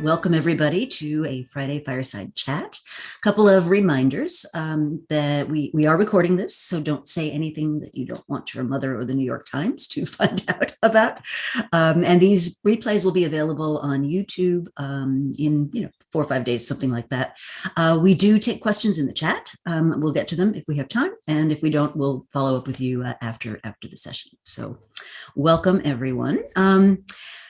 Welcome everybody to a Friday Fireside Chat. A couple of reminders that we are recording this, so don't say anything that you don't want your mother or the New York Times to find out about. And these replays will be available on YouTube in 4 or 5 days, something like that. We do take questions in the chat. We'll get to them if we have time, and if we don't, we'll follow up with you after the session. So welcome everyone.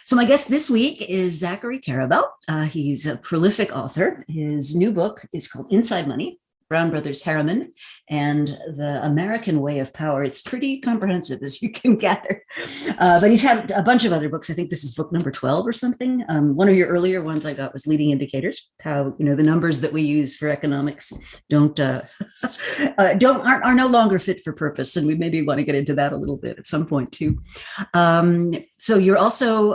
So my guest this week is Zachary Karabell. He's a prolific author. His new book is called Inside Money, Brown Brothers Harriman, and the American Way of Power. It's pretty comprehensive, as you can gather. But he's had a bunch of other books. I think this is book number 12 or something. One of your earlier ones I got was Leading Indicators, how the numbers that we use for economics are no longer fit for purpose. And we maybe want to get into that a little bit at some point too. So you're also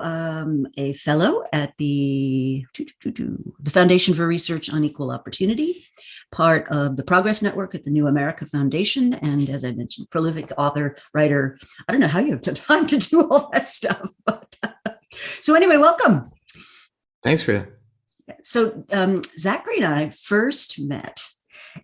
a fellow at the Foundation for Research on Equal Opportunity, part of the Progress Network at the New America Foundation, and as I mentioned, prolific author, writer. I don't know how you have time to do all that stuff, but so anyway, welcome. Thanks, Rita. So Zachary and I first met,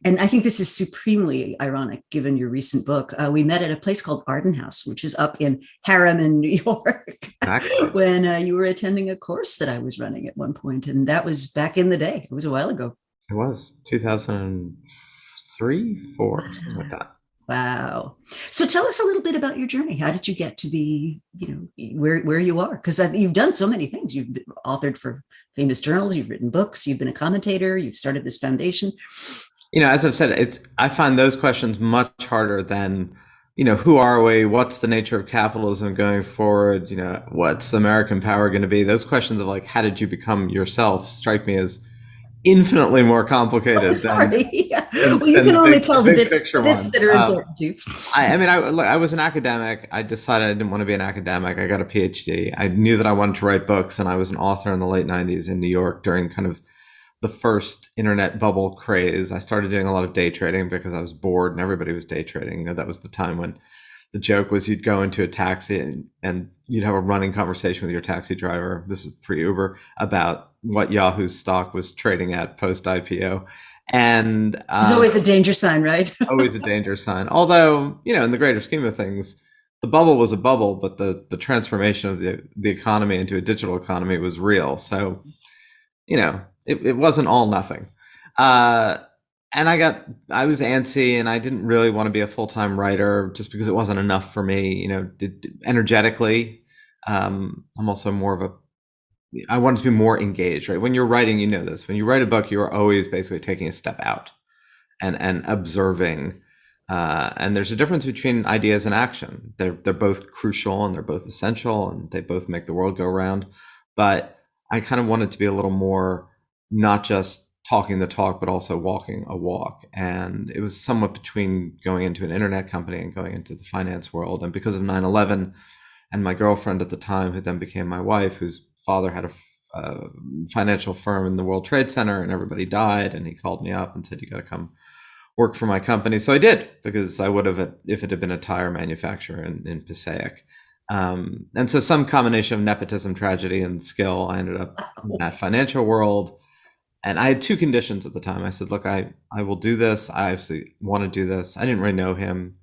and I think this is supremely ironic given your recent book. We met at a place called Arden House, which is up in Harriman, New York, exactly. When you were attending a course that I was running at one point, and that was back in the day. It was a while ago. It was 2003, 4, something like that. Wow. So tell us a little bit about your journey. How did you get to be, where you are? Because you've done so many things. You've authored for famous journals, you've written books, you've been a commentator, you've started this foundation. As I've said, I find those questions much harder than, who are we? What's the nature of capitalism going forward? What's American power going to be? Those questions of like, how did you become yourself strike me as infinitely more complicated. Oh, sorry. Well, you can only tell the bits that are important to you. I was an academic. I decided I didn't want to be an academic. I got a PhD. I knew that I wanted to write books, and I was an author in the late 90s in New York during kind of the first internet bubble craze. I started doing a lot of day trading because I was bored and everybody was day trading. That was the time when the joke was you'd go into a taxi and you'd have a running conversation with your taxi driver. This is pre-Uber, about what Yahoo's stock was trading at post-IPO. And it's always a danger sign, right? Always a danger sign. Although, in the greater scheme of things, the bubble was a bubble, but the transformation of the economy into a digital economy was real. So, it wasn't all nothing. And I was antsy, and I didn't really want to be a full-time writer just because it wasn't enough for me, energetically. I'm also I wanted to be more engaged, right? When you're writing, this. When you write a book, you are always basically taking a step out and observing. And there's a difference between ideas and action. They're both crucial and they're both essential and they both make the world go round. But I kind of wanted to be a little more not just talking the talk, but also walking a walk. And it was somewhat between going into an internet company and going into the finance world. And because of 9/11 and my girlfriend at the time, who then became my wife, whose father had a financial firm in the World Trade Center and everybody died. And he called me up and said, you got to come work for my company. So I did, because I would have if it had been a tire manufacturer in Passaic. And so some combination of nepotism, tragedy, and skill, I ended up in that financial world. And I had two conditions at the time. I said, look, I will do this. I obviously want to do this. I didn't really know him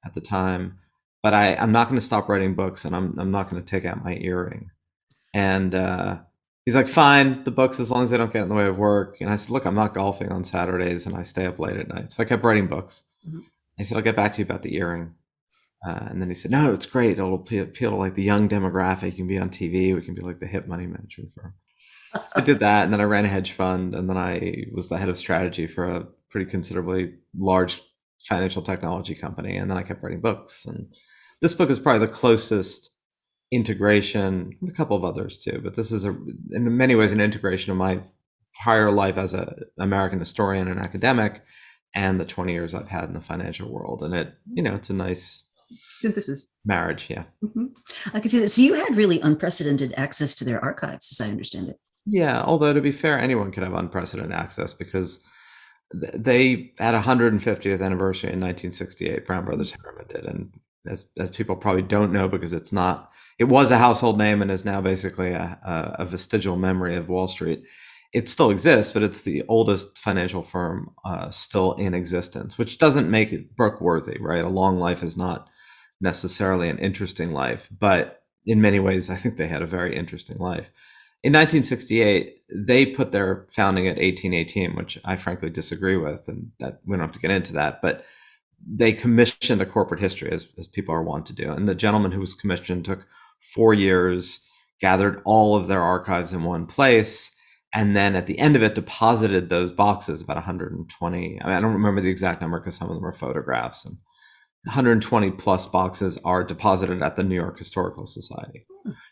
at the time, but I'm not going to stop writing books, and I'm not going to take out my earring. And he's like, fine, the books, as long as they don't get in the way of work. And I said, look, I'm not golfing on Saturdays, and I stay up late at night. So I kept writing books. Mm-hmm. He said, I'll get back to you about the earring. And then he said, no, it's great. It'll appeal to like the young demographic. You can be on TV. We can be like the hip money management firm. So I did that, and then I ran a hedge fund, and then I was the head of strategy for a pretty considerably large financial technology company, and then I kept writing books. And this book is probably the closest integration, and a couple of others too, but this is in many ways an integration of my prior life as an American historian and academic, and the 20 years I've had in the financial world. And it's a nice synthesis marriage. Yeah. Mm-hmm. I can see that. So you had really unprecedented access to their archives, as I understand it. Yeah, although to be fair, anyone could have unprecedented access, because they had 150th anniversary in 1968. Brown Brothers Harriman did, and as people probably don't know, because it's not it was a household name and is now basically a vestigial memory of Wall Street. It still exists, but it's the oldest financial firm still in existence, which doesn't make it book worthy, right? A long life is not necessarily an interesting life, but in many ways, I think they had a very interesting life. In 1968, they put their founding at 1818, which I frankly disagree with, and that we don't have to get into that, but they commissioned a corporate history, as people are wont to do. And the gentleman who was commissioned took 4 years, gathered all of their archives in one place, and then at the end of it deposited those boxes, about 120. I mean, I don't remember the exact number because some of them are photographs, and 120 plus boxes are deposited at the New York Historical Society.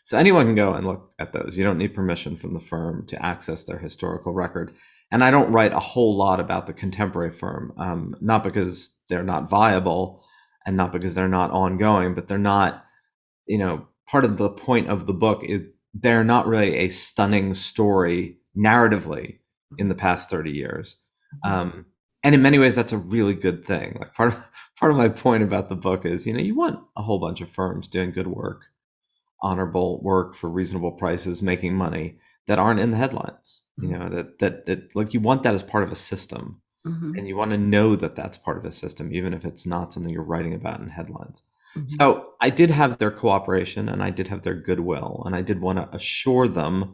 So anyone can go and look at those. You don't need permission from the firm to access their historical record. And I don't write a whole lot about the contemporary firm, not because they're not viable and not because they're not ongoing, but they're not, part of the point of the book is they're not really a stunning story narratively in the past 30 years. And in many ways, that's a really good thing. Like part of my point about the book is, you want a whole bunch of firms doing good work, honorable work for reasonable prices, making money that aren't in the headlines. That like you want that as part of a system, and you want to know that that's part of a system, even if it's not something you're writing about in headlines. So I did have their cooperation, and I did have their goodwill, and I did want to assure them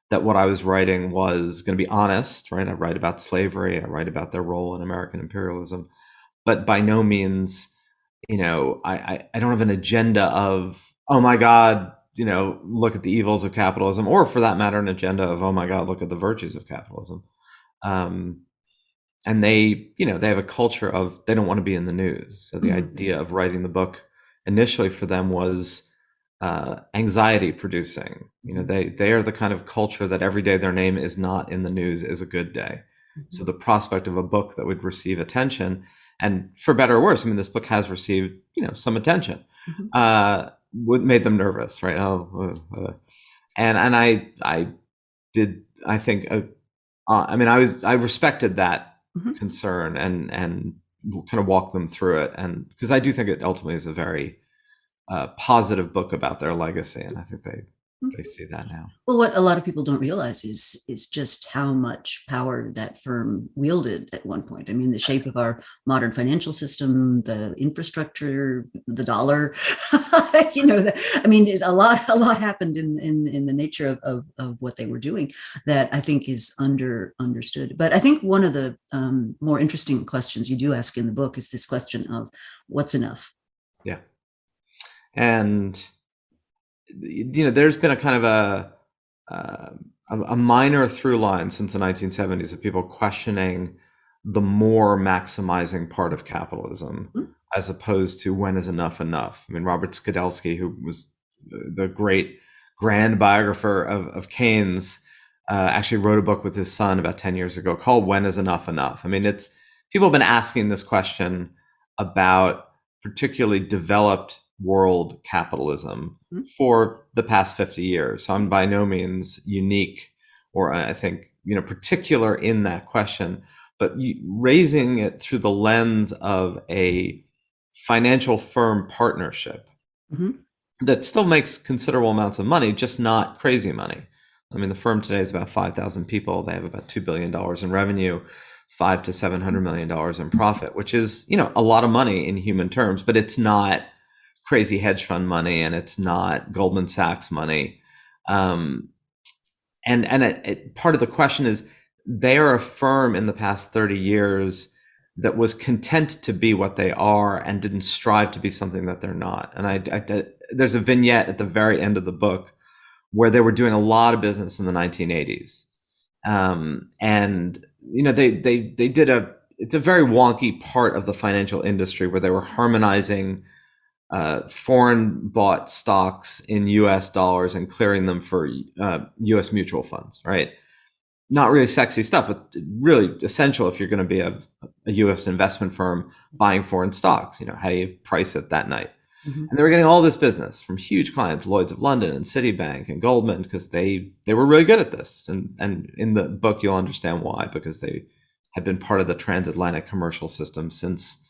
that what I was writing was going to be honest, right? I write about slavery, I write about their role in American imperialism, but by no means, I don't have an agenda of, oh my God, look at the evils of capitalism, or for that matter, an agenda of, oh my God, look at the virtues of capitalism. And they have a culture of, they don't want to be in the news. So the idea of writing the book initially for them was anxiety producing. They are the kind of culture that every day their name is not in the news is a good day. So the prospect of a book that would receive attention, and for better or worse, this book has received some attention, would made them nervous, right? And I did, I think, I respected that concern and kind of walked them through it, and because I do think it ultimately is a very positive book about their legacy, and I think they see that now. Well, what a lot of people don't realize is just how much power that firm wielded at one point. The shape of our modern financial system, the infrastructure, the dollar. A lot happened in the nature of what they were doing that I think is understood. But I think one of the more interesting questions you do ask in the book is this question of what's enough. Yeah. And there's been a kind of a minor through line since the 1970s of people questioning the more maximizing part of capitalism, as opposed to when is enough. Robert Skidelsky, who was the great grand biographer of Keynes, actually wrote a book with his son about 10 years ago called When is Enough? It's people have been asking this question about particularly developed world capitalism for the past 50 years. So I'm by no means unique, or I think, particular in that question, but raising it through the lens of a financial firm partnership that still makes considerable amounts of money, just not crazy money. The firm today is about 5,000 people. They have about $2 billion in revenue, $500 to $700 million in profit, which is, a lot of money in human terms, but it's not crazy hedge fund money, and it's not Goldman Sachs money. And part of the question is, they are a firm in the past 30 years that was content to be what they are and didn't strive to be something that they're not. And there's a vignette at the very end of the book where they were doing a lot of business in the 1980s. They did it's a very wonky part of the financial industry where they were harmonizing foreign bought stocks in US dollars and clearing them for US mutual funds, right? Not really sexy stuff, but really essential if you're going to be a US investment firm buying foreign stocks. How do you price it that night? And they were getting all this business from huge clients, Lloyd's of London and Citibank and Goldman, because they were really good at this. And in the book, you'll understand why, because they had been part of the transatlantic commercial system since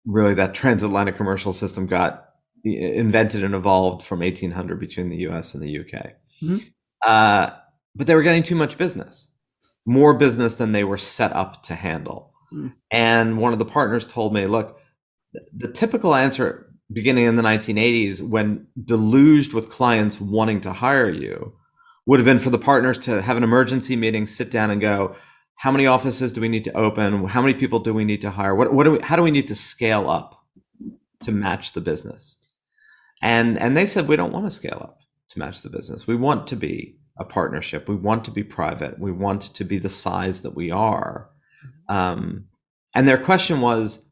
really that transatlantic commercial system got invented and evolved from 1800 between the US and the UK. Mhm. But they were getting too much business, more business than they were set up to handle. Mm. And one of the partners told me, look, the typical answer beginning in the 1980s, when deluged with clients wanting to hire you, would have been for the partners to have an emergency meeting, sit down and go, how many offices do we need to open? How many people do we need to hire? How do we need to scale up to match the business? And they said, we don't want to scale up to match the business. We want to be a partnership. We want to be private. We want to be the size that we are. And their question was,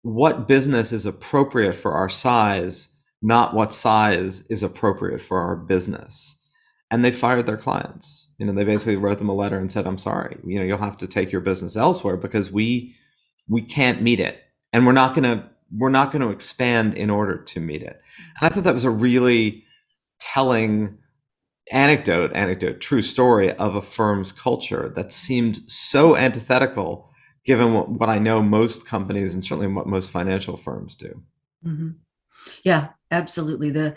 what business is appropriate for our size, not what size is appropriate for our business. And they fired their clients. They basically wrote them a letter and said, I'm sorry, you'll have to take your business elsewhere because we can't meet it. And we're not going to expand in order to meet it. And I thought that was a really telling anecdote, true story of a firm's culture that seemed so antithetical given what I know most companies and certainly what most financial firms do. Mm-hmm. Yeah, absolutely. The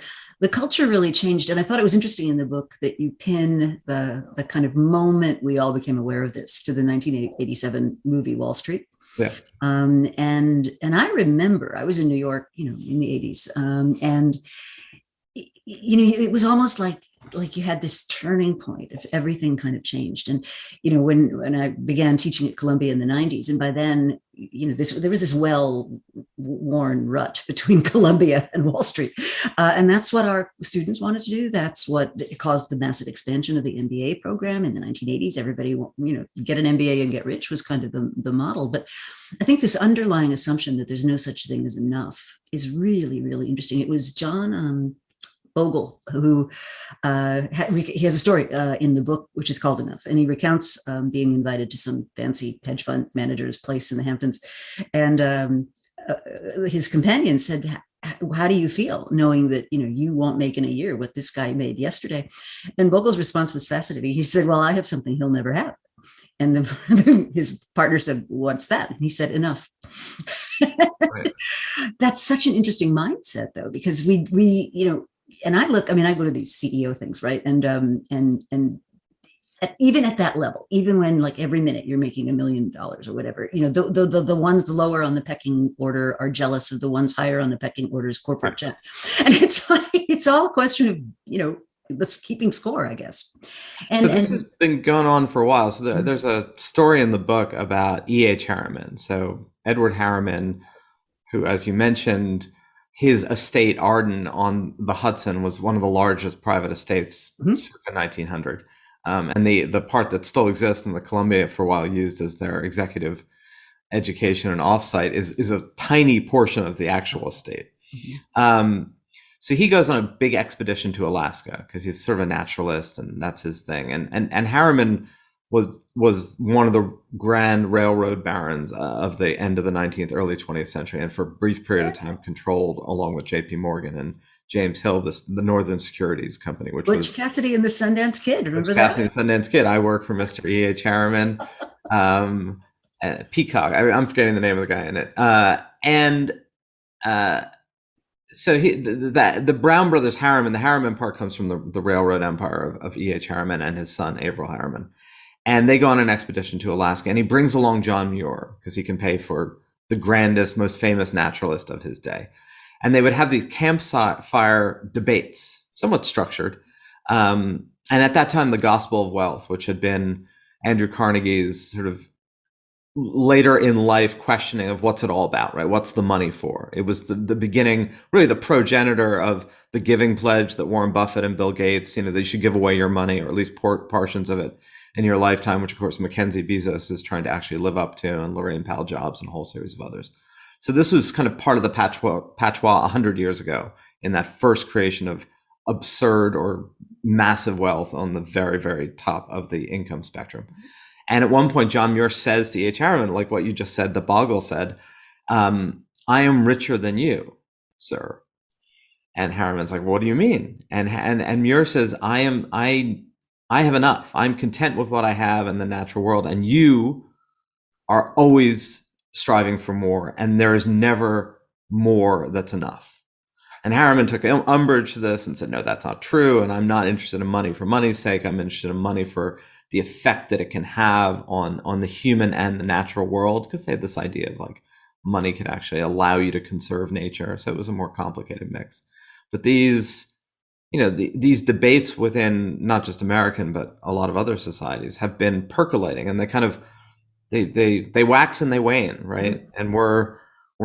culture really changed. And I thought it was interesting in the book that you pin the kind of moment we all became aware of this to the 1987 movie Wall Street. Yeah. And I remember I was in New York, in the 80s. And it was almost like you had this turning point of everything kind of changed. And, when I began teaching at Columbia in the 90s, and by then, there was this well-worn rut between Columbia and Wall Street. And that's what our students wanted to do. That's what caused the massive expansion of the MBA program in the 1980s. Everybody, get an MBA and get rich was kind of the model. But I think this underlying assumption that there's no such thing as enough is really, really interesting. It was John Bogle, who he has a story in the book, which is called Enough. And he recounts being invited to some fancy hedge fund manager's place in the Hamptons. And his companion said, how do you feel knowing that, you won't make in a year what this guy made yesterday? And Bogle's response was fascinating. He said, well, I have something he'll never have. And then his partner said, what's that? And he said, enough. Right. That's such an interesting mindset, though, because we and I go to these CEO things, right? And even at that level, even when like every minute you're making $1 million or whatever, the ones lower on the pecking order are jealous of the ones higher on the pecking order's corporate jet. And it's all a question of, let's keeping score, I guess. And this has been going on for a while. So there's a story in the book about E.H. Harriman. So Edward Harriman, who, as you mentioned, his estate, Arden, on the Hudson was one of the largest private estates circa 1900. And the part that still exists and the Columbia for a while used as their executive education and offsite is a tiny portion of the actual estate. So he goes on a big expedition to Alaska because he's sort of a naturalist and that's his thing. And Harriman was one of the grand railroad barons of the end of the 19th, early 20th century, and for a brief period of time controlled, along with J.P. Morgan and James Hill, the Northern Securities Company, which was Cassidy and the Sundance Kid. Remember that? Cassidy and the Sundance Kid. I work for Mr. E.H. Harriman, Peacock. I'm forgetting the name of the guy in it, So the Brown Brothers Harriman, the Harriman part comes from the railroad empire of E.H. Harriman and his son, Averell Harriman. And they go on an expedition to Alaska, and he brings along John Muir because he can pay for the grandest, most famous naturalist of his day. And they would have these campfire debates, somewhat structured. And at that time, the Gospel of Wealth, which had been Andrew Carnegie's sort of later in life questioning of what's it all about, right? What's the money for? It was the beginning, really the progenitor of the giving pledge that Warren Buffett and Bill Gates, they should give away your money or at least portions of it in your lifetime, which of course Mackenzie Bezos is trying to actually live up to, and Lorraine Powell Jobs and a whole series of others. So this was kind of part of the patois 100 years ago in that first creation of absurd or massive wealth on the very, very top of the income spectrum. And at one point, John Muir says to E.H. Harriman, like what you just said, that Bogle said, I am richer than you, sir. And Harriman's like, what do you mean? And Muir says, I have enough. I'm content with what I have in the natural world. And you are always striving for more. And there is never more that's enough. And Harriman took umbrage to this and said, no, that's not true. And I'm not interested in money for money's sake. I'm interested in money for the effect that it can have on the human and the natural world, because they had this idea of like money could actually allow you to conserve nature. So it was a more complicated mix. But these, these debates within not just American, but a lot of other societies have been percolating, and they kind of, they wax and they wane, right? Mm-hmm. And we're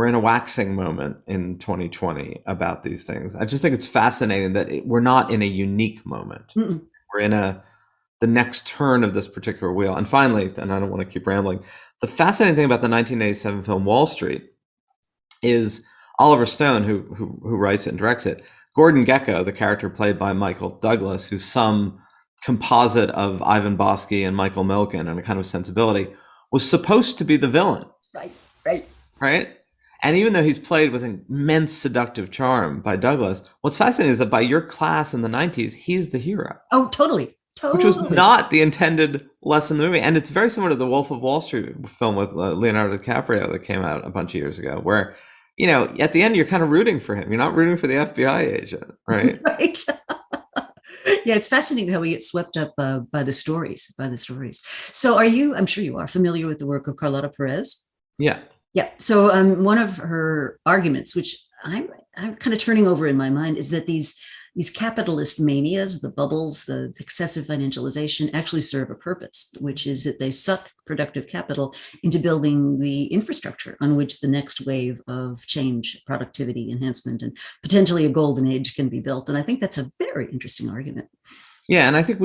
in a waxing moment in 2020 about these things. I just think it's fascinating that we're not in a unique moment. Mm-mm. We're in the next turn of this particular wheel. And finally, and I don't want to keep rambling, the fascinating thing about the 1987 film Wall Street is Oliver Stone, who writes it and directs it. Gordon Gekko, the character played by Michael Douglas, who's some composite of Ivan Bosky and Michael Milken and a kind of sensibility, was supposed to be the villain. Right. And even though he's played with immense seductive charm by Douglas, what's fascinating is that by your class in the 90s, he's the hero. Oh, totally. Which was not the intended lesson in the movie. And it's very similar to the Wolf of Wall Street film with Leonardo DiCaprio that came out a bunch of years ago, where, at the end, you're kind of rooting for him. You're not rooting for the FBI agent, right? Right. Yeah, it's fascinating how we get swept up by the stories. So I'm sure you are familiar with the work of Carlota Perez? Yeah. Yeah. So one of her arguments, which I'm kind of turning over in my mind, is that these capitalist manias, the bubbles, the excessive financialization, actually serve a purpose, which is that they suck productive capital into building the infrastructure on which the next wave of change, productivity, enhancement, and potentially a golden age can be built. And I think that's a very interesting argument. Yeah. And I think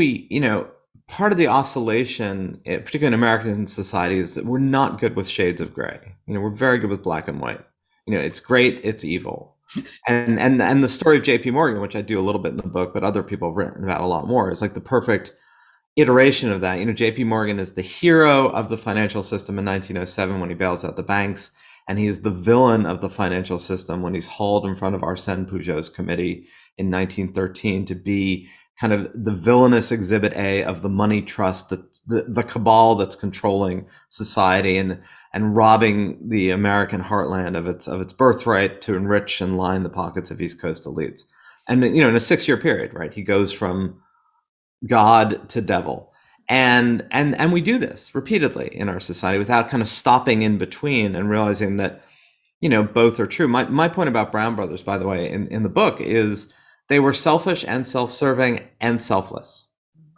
part of the oscillation, particularly in American society, is that we're not good with shades of gray. We're very good with black and white. It's great, it's evil. And the story of JP Morgan, which I do a little bit in the book, but other people have written about a lot more, is like the perfect iteration of that. JP Morgan is the hero of the financial system in 1907 when he bails out the banks, and he is the villain of the financial system when he's hauled in front of Arsène Pujol's committee in 1913 to be kind of the villainous exhibit A of the money trust, the cabal that's controlling society and robbing the American heartland of its birthright to enrich and line the pockets of East Coast elites. And in a 6-year period, right, he goes from God to devil. And we do this repeatedly in our society without kind of stopping in between and realizing that, both are true. My point about Brown Brothers, by the way, in the book is they were selfish and self-serving and selfless,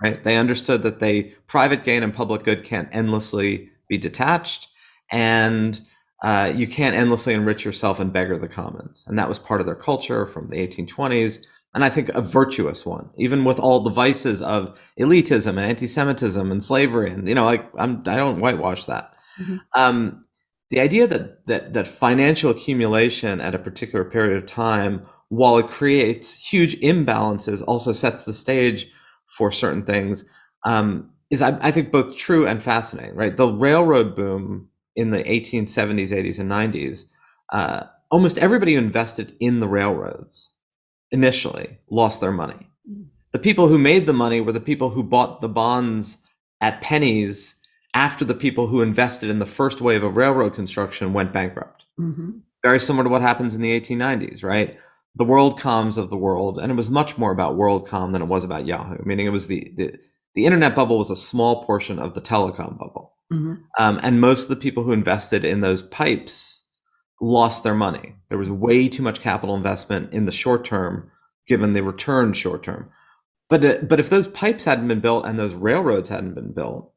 right? They understood that private gain and public good can't endlessly be detached, and you can't endlessly enrich yourself and beggar the commons. And that was part of their culture from the 1820s, and I think a virtuous one, even with all the vices of elitism and anti-Semitism and slavery. And I don't whitewash that. Mm-hmm. The idea that financial accumulation at a particular period of time, while it creates huge imbalances, also sets the stage for certain things, is I think both true and fascinating, right? The railroad boom in the 1870s, 80s, and 90s, almost everybody who invested in the railroads initially lost their money. The people who made the money were the people who bought the bonds at pennies after the people who invested in the first wave of railroad construction went bankrupt. Mm-hmm. Very similar to what happens in the 1890s, right? The WorldComs of the world, and it was much more about WorldCom than it was about Yahoo. Meaning it was the internet bubble was a small portion of the telecom bubble. Mm-hmm. And most of the people who invested in those pipes lost their money. There was way too much capital investment in the short term, given the return short term. But if those pipes hadn't been built and those railroads hadn't been built,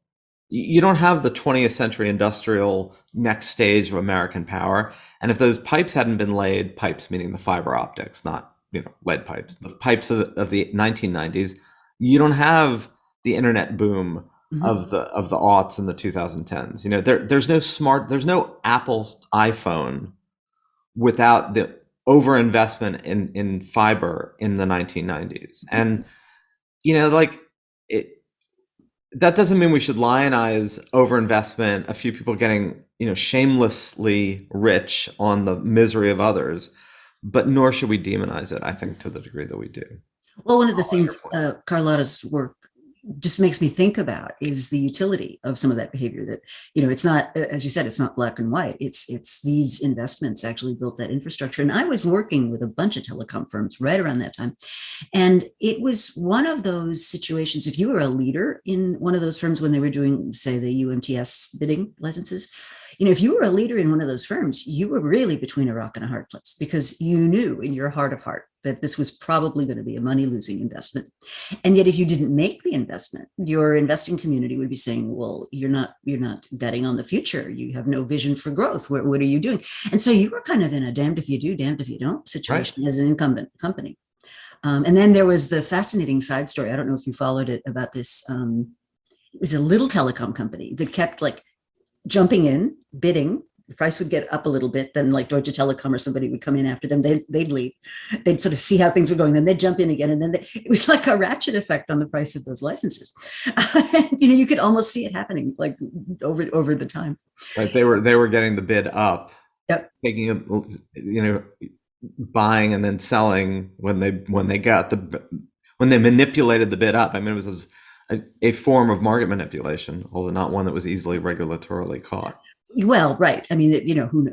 you don't have the 20th century industrial next stage of American power. And if those pipes hadn't been laid, pipes meaning the fiber optics, not lead pipes, the pipes of the 1990s, you don't have the internet boom mm-hmm. of the aughts and the 2010s. There's no Apple's iPhone without the overinvestment in fiber in the 1990s. And that doesn't mean we should lionize overinvestment, a few people getting shamelessly rich on the misery of others, but nor should we demonize it, I think, to the degree that we do. Well, one of the things Carlotta's work just makes me think about is the utility of some of that behavior. That, it's not, as you said, it's not black and white. It's these investments actually built that infrastructure. And I was working with a bunch of telecom firms right around that time, and it was one of those situations. If you were a leader in one of those firms when they were doing, say, the UMTS bidding licenses, if you were a leader in one of those firms, you were really between a rock and a hard place, because you knew in your heart of heart that this was probably going to be a money losing investment. And yet, if you didn't make the investment, your investing community would be saying, well, you're not betting on the future. You have no vision for growth. What are you doing? And so you were kind of in a damned if you do, damned if you don't situation as an incumbent company. And then there was the fascinating side story. I don't know if you followed it, about this. It was a little telecom company that kept like jumping in, bidding. The price would get up a little bit, then like Deutsche Telekom or somebody would come in after them. They'd leave. They'd sort of see how things were going. Then they'd jump in again. And then it was like a ratchet effect on the price of those licenses. You could almost see it happening like over the time. Right. They were getting the bid up, Yep. taking it, buying and then selling when they manipulated the bid up. I mean, it was a form of market manipulation, although not one that was easily regulatorily caught. Well, right. I mean, who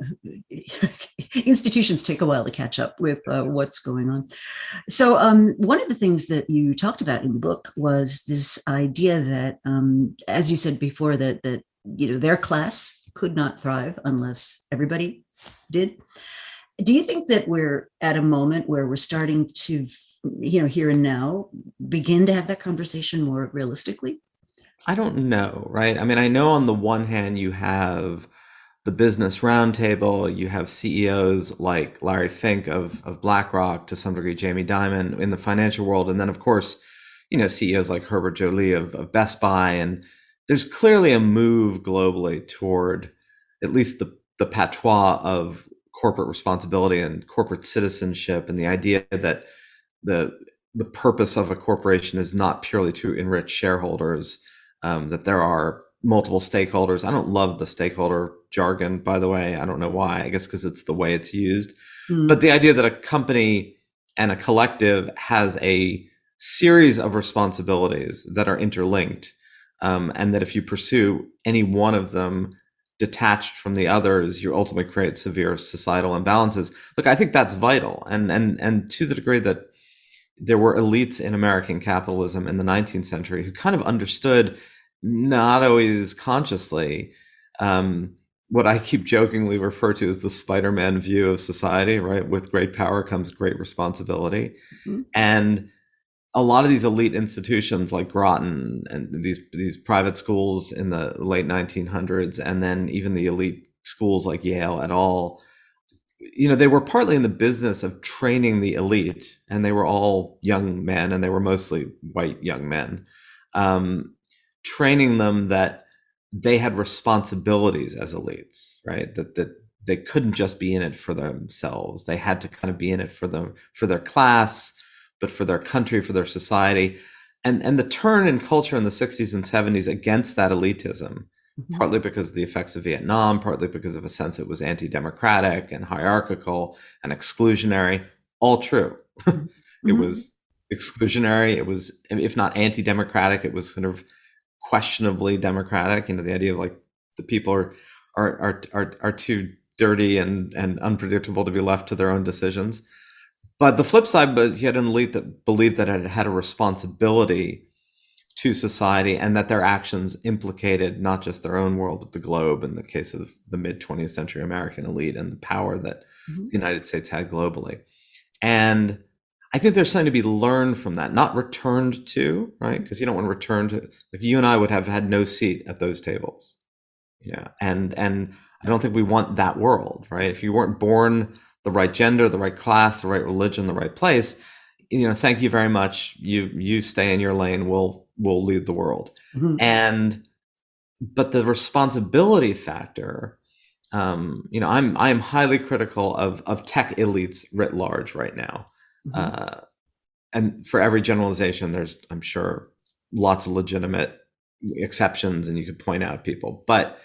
institutions take a while to catch up with what's going on. So one of the things that you talked about in the book was this idea that, as you said before, that their class could not thrive unless everybody did. Do you think that we're at a moment where we're starting to, here and now, begin to have that conversation more realistically? I don't know, right? I mean, I know on the one hand, you have the business roundtable, you have CEOs like Larry Fink of BlackRock, to some degree, Jamie Dimon in the financial world. And then, of course, CEOs like Herbert Joly of Best Buy. And there's clearly a move globally toward at least the patois of corporate responsibility and corporate citizenship, and the idea that the purpose of a corporation is not purely to enrich shareholders, that there are multiple stakeholders. I don't love the stakeholder jargon, by the way. I don't know why. I guess because it's the way it's used. But the idea that a company and a collective has a series of responsibilities that are interlinked, and that if you pursue any one of them detached from the others, you ultimately create severe societal imbalances. Look, I think that's vital. And to the degree that there were elites in American capitalism in the 19th century who kind of understood, not always consciously, what I keep jokingly refer to as the Spider-Man view of society, right? With great power comes great responsibility. Mm-hmm. And a lot of these elite institutions like Groton and these private schools in the late 1900s, and then even the elite schools like Yale et al., they were partly in the business of training the elite, and they were all young men, and they were mostly white young men, training them that they had responsibilities as elites, right? That they couldn't just be in it for themselves. They had to kind of be in it for their class, but for their country, for their society. And the turn in culture in the 60s and 70s against that elitism, mm-hmm. partly because of the effects of Vietnam, partly because of a sense it was anti-democratic and hierarchical and exclusionary, all true. Mm-hmm. It was exclusionary. It was, if not anti-democratic, it was kind of questionably democratic. The idea of like the people are too dirty and unpredictable to be left to their own decisions. But the flip side, but you had an elite that believed that it had a responsibility to society, and that their actions implicated not just their own world, but the globe, in the case of the mid-20th century American elite and the power that mm-hmm. the United States had globally. And I think there's something to be learned from that, not returned to, right? Because you don't want to return to, like, you and I would have had no seat at those tables. Yeah. And I don't think we want that world, right? If you weren't born the right gender, the right class, the right religion, the right place, thank you very much. You stay in your lane. We'll lead the world. Mm-hmm. But the responsibility factor, I'm highly critical of tech elites writ large right now. Mm-hmm. And for every generalization, there's, I'm sure, lots of legitimate exceptions, and you could point out people. But,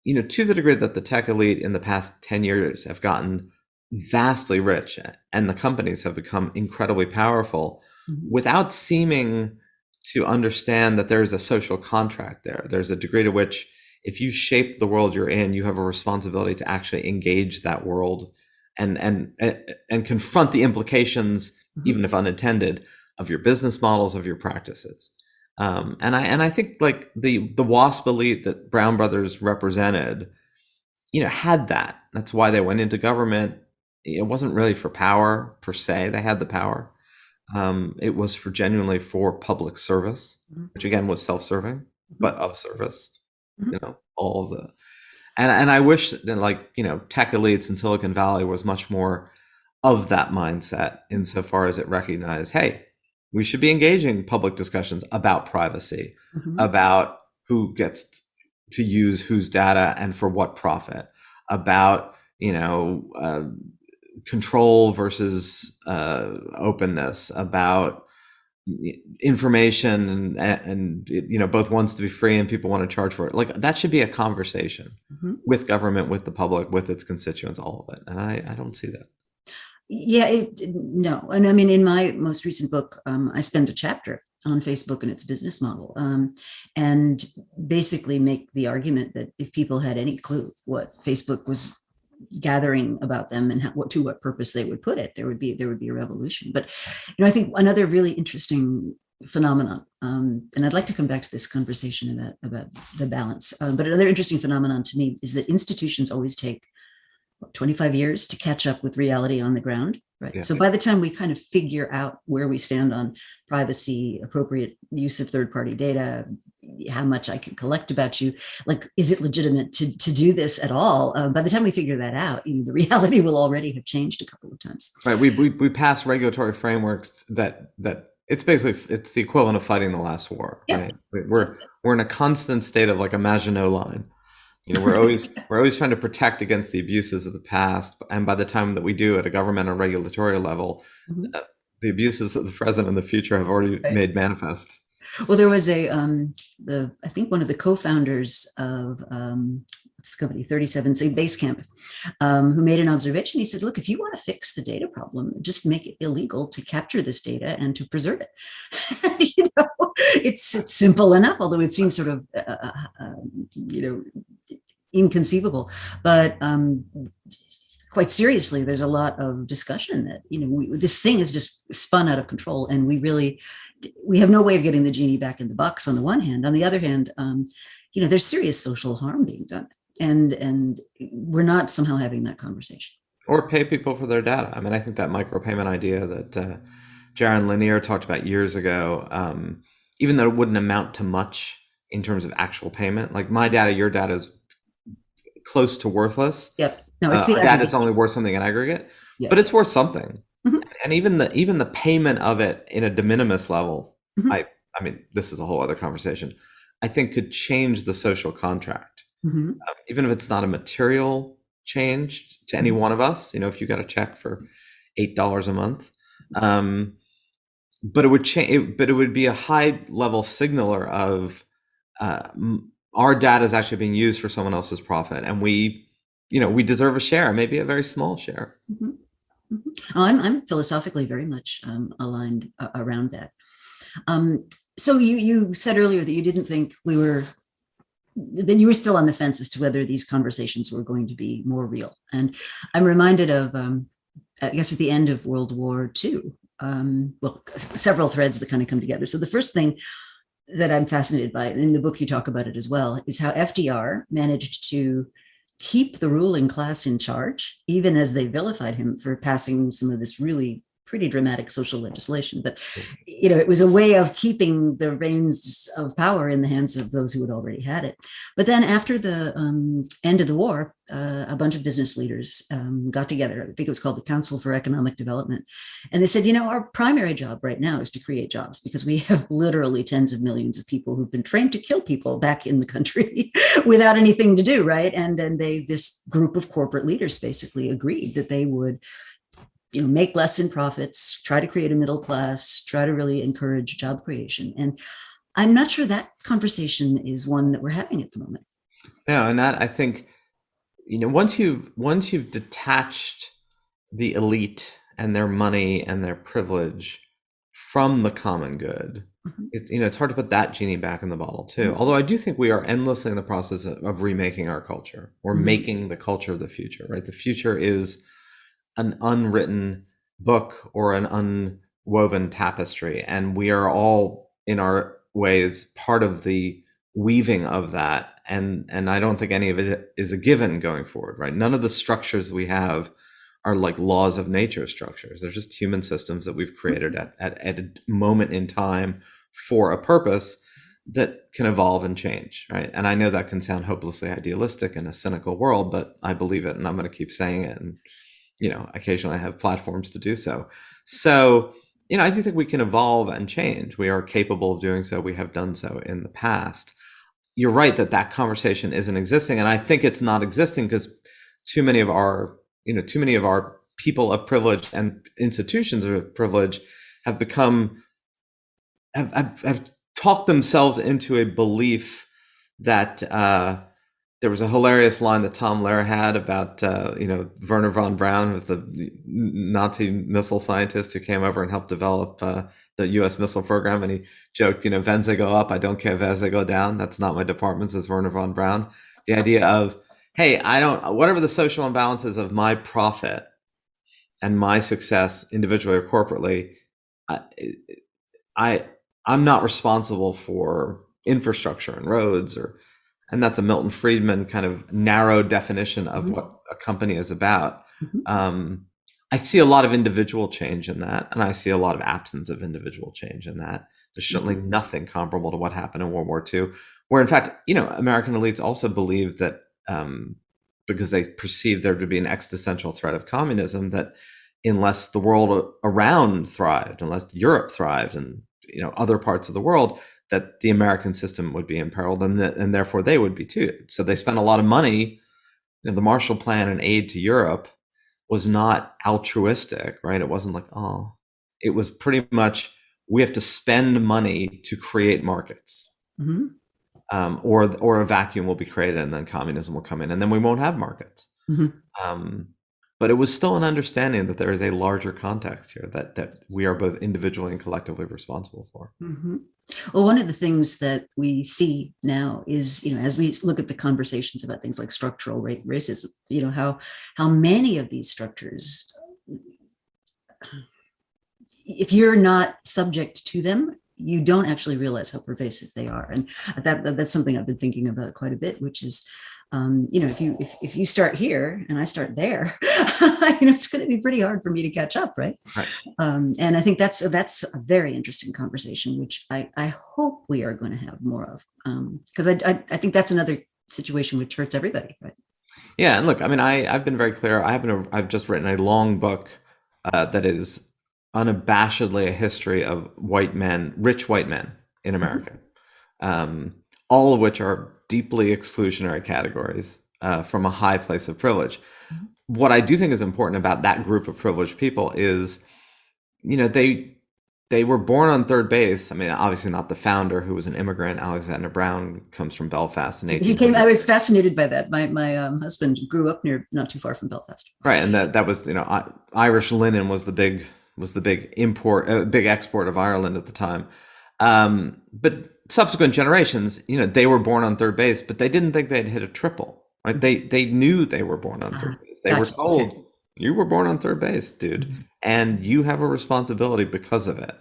to the degree that the tech elite in the past 10 years have gotten vastly rich, and the companies have become incredibly powerful, mm-hmm. without seeming to understand that there's a social contract there. There's a degree to which if you shape the world you're in, you have a responsibility to actually engage that world and confront the implications, even if unintended, of your business models, of your practices. And I think like the WASP elite that Brown Brothers represented, had that. That's why they went into government. It wasn't really for power per se. They had the power. It was genuinely for public service, which again was self-serving, but of service. All of the, and I wish that like tech elites in Silicon Valley was much more of that mindset insofar as it recognized, hey, we should be engaging public discussions about privacy, about who gets to use whose data and for what profit, about control versus openness, about information and both wants to be free and people want to charge for it. Like that should be a conversation with government, with the public, with its constituents, all of it. And I don't see that. Yeah, no. And I mean, in my most recent book, I spend a chapter on Facebook and its business model, and basically make the argument that if people had any clue what Facebook was gathering about them and to what purpose they would put it, there would be a revolution. But I think another really interesting phenomenon, and I'd like to come back to this conversation about the balance, but another interesting phenomenon to me is that institutions always take 25 years to catch up with reality on the ground, right? Yeah. So by the time we kind of figure out where we stand on privacy, appropriate use of third-party data, how much I can collect about you, like, is it legitimate to do this at all? By the time we figure that out, the reality will already have changed a couple of times. Right. We pass regulatory frameworks that it's the equivalent of fighting the last war. Yeah. Right? We're in a constant state of like a Maginot Line. We're always trying to protect against the abuses of the past, and by the time that we do at a government or regulatory level, the abuses of the present and the future have already made manifest. Well, there was I think one of the co-founders of what's the company, 37C Basecamp, who made an observation. He said, "Look, if you want to fix the data problem, just make it illegal to capture this data and to preserve it." It's simple enough, although it seems sort of inconceivable. But quite seriously, there's a lot of discussion that this thing is just spun out of control, and we have no way of getting the genie back in the box. On the one hand, on the other hand, there's serious social harm being done, and we're not somehow having that conversation. Or pay people for their data. I mean, I think that micropayment idea that Jaron Lanier talked about years ago, even though it wouldn't amount to much in terms of actual payment, like my data, your data is close to worthless. Yep. No, it's that it's only worth something in aggregate, but it's worth something. And even the payment of it in a de minimis level, I mean, this is a whole other conversation, I think could change the social contract. Even if it's not a material change to any one of us, if you got a check for $8 a month, but it would change. But it would be a high level signaler of our data is actually being used for someone else's profit, and we deserve a share, maybe a very small share. I'm philosophically very much aligned around that. So you said earlier that you didn't think that you were still on the fence as to whether these conversations were going to be more real. And I'm reminded of, I guess, at the end of World War II, several threads that kind of come together. So the first thing that I'm fascinated by, and in the book you talk about it as well, is how FDR managed to keep the ruling class in charge, even as they vilified him for passing some of this really pretty dramatic social legislation. But, it was a way of keeping the reins of power in the hands of those who had already had it. But then after the end of the war, a bunch of business leaders got together. I think it was called the Council for Economic Development. And they said, our primary job right now is to create jobs, because we have literally tens of millions of people who've been trained to kill people back in the country without anything to do, right? And then this group of corporate leaders basically agreed that they would make less in profits, try to create a middle class, try to really encourage job creation. And I'm not sure that conversation is one that we're having at the moment. No, and that, I think, once you've detached the elite and their money and their privilege from the common good. It's, it's hard to put that genie back in the bottle too. Although I do think we are endlessly in the process of remaking our culture, or making the culture of the future, right? The future is an unwritten book or an unwoven tapestry, and we are all in our ways part of the weaving of that. And I don't think any of it is a given going forward, right? None of the structures we have are like laws of nature structures. They're just human systems that we've created at a moment in time for a purpose that can evolve and change, right? And I know that can sound hopelessly idealistic in a cynical world, but I believe it, and I'm going to keep saying it. And occasionally I have platforms to do so. So, I do think we can evolve and change. We are capable of doing so. We have done so in the past. You're right that conversation isn't existing, and I think it's not existing because too many of our people of privilege and institutions of privilege have talked themselves into a belief that there was a hilarious line that Tom Lehrer had about Werner von Braun, who was the Nazi missile scientist who came over and helped develop the U.S. missile program, and he joked, "Wenn they go up, I don't care where they go down. That's not my department," says Werner von Braun. The idea of, hey, whatever the social imbalances of my profit and my success individually or corporately, I'm not responsible for infrastructure and roads, and that's a Milton Friedman kind of narrow definition of what a company is about. I see a lot of individual change in that, and I see a lot of absence of individual change in that. There's certainly nothing comparable to what happened in World War II, where in fact, American elites also believed that because they perceived there to be an existential threat of communism, that unless the world around thrived, unless Europe thrived, and other parts of the world, that the American system would be imperiled, and therefore they would be too. So they spent a lot of money. The Marshall Plan and aid to Europe was not altruistic, right? It wasn't like, it was pretty much, we have to spend money to create markets, or a vacuum will be created, and then communism will come in, and then we won't have markets. But it was still an understanding that there is a larger context here that we are both individually and collectively responsible for. Well, one of the things that we see now is, as we look at the conversations about things like structural racism, how many of these structures, if you're not subject to them, you don't actually realize how pervasive they are. And that's something I've been thinking about quite a bit, which is, if you start here and I start there, it's going to be pretty hard for me to catch up, right? And I think that's a very interesting conversation, which I hope we are going to have more of, because I think that's another situation which hurts everybody, right? Yeah, and look, I've been very clear. I've just written a long book that is unabashedly a history of rich white men in America, all of which are deeply exclusionary categories from a high place of privilege. What I do think is important about that group of privileged people is, they were born on third base. Obviously not the founder, who was an immigrant. Alexander Brown comes from Belfast in 1800. I was fascinated by that. My husband grew up not too far from Belfast. Right, and that was Irish linen was the big big export of Ireland at the time. But subsequent generations, they were born on third base, but they didn't think they'd hit a triple, right? They knew they were born on third base. They were told, you were born on third base, dude, and you have a responsibility because of it.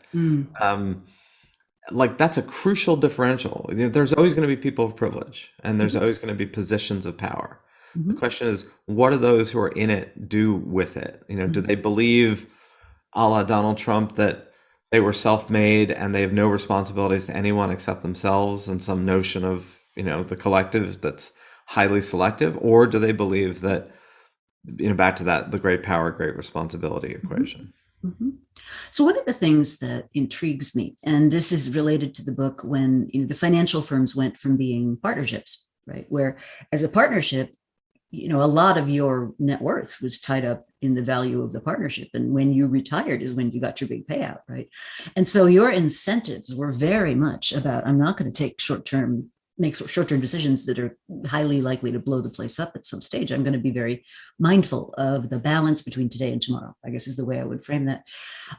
That's a crucial differential. There's always going to be people of privilege, and there's always going to be positions of power. The question is, what do those who are in it do with it? Do they believe, a la Donald Trump, that they were self-made and they have no responsibilities to anyone except themselves, and some notion of, the collective that's highly selective? Or do they believe that, back to that, the great power, great responsibility equation? So one of the things that intrigues me, and this is related to the book, when the financial firms went from being partnerships, right, where as a partnership, a lot of your net worth was tied up in the value of the partnership. And when you retired is when you got your big payout, right? And so your incentives were very much about, I'm not going to take short-term make short-term decisions that are highly likely to blow the place up at some stage, I'm going to be very mindful of the balance between today and tomorrow, I guess is the way I would frame that.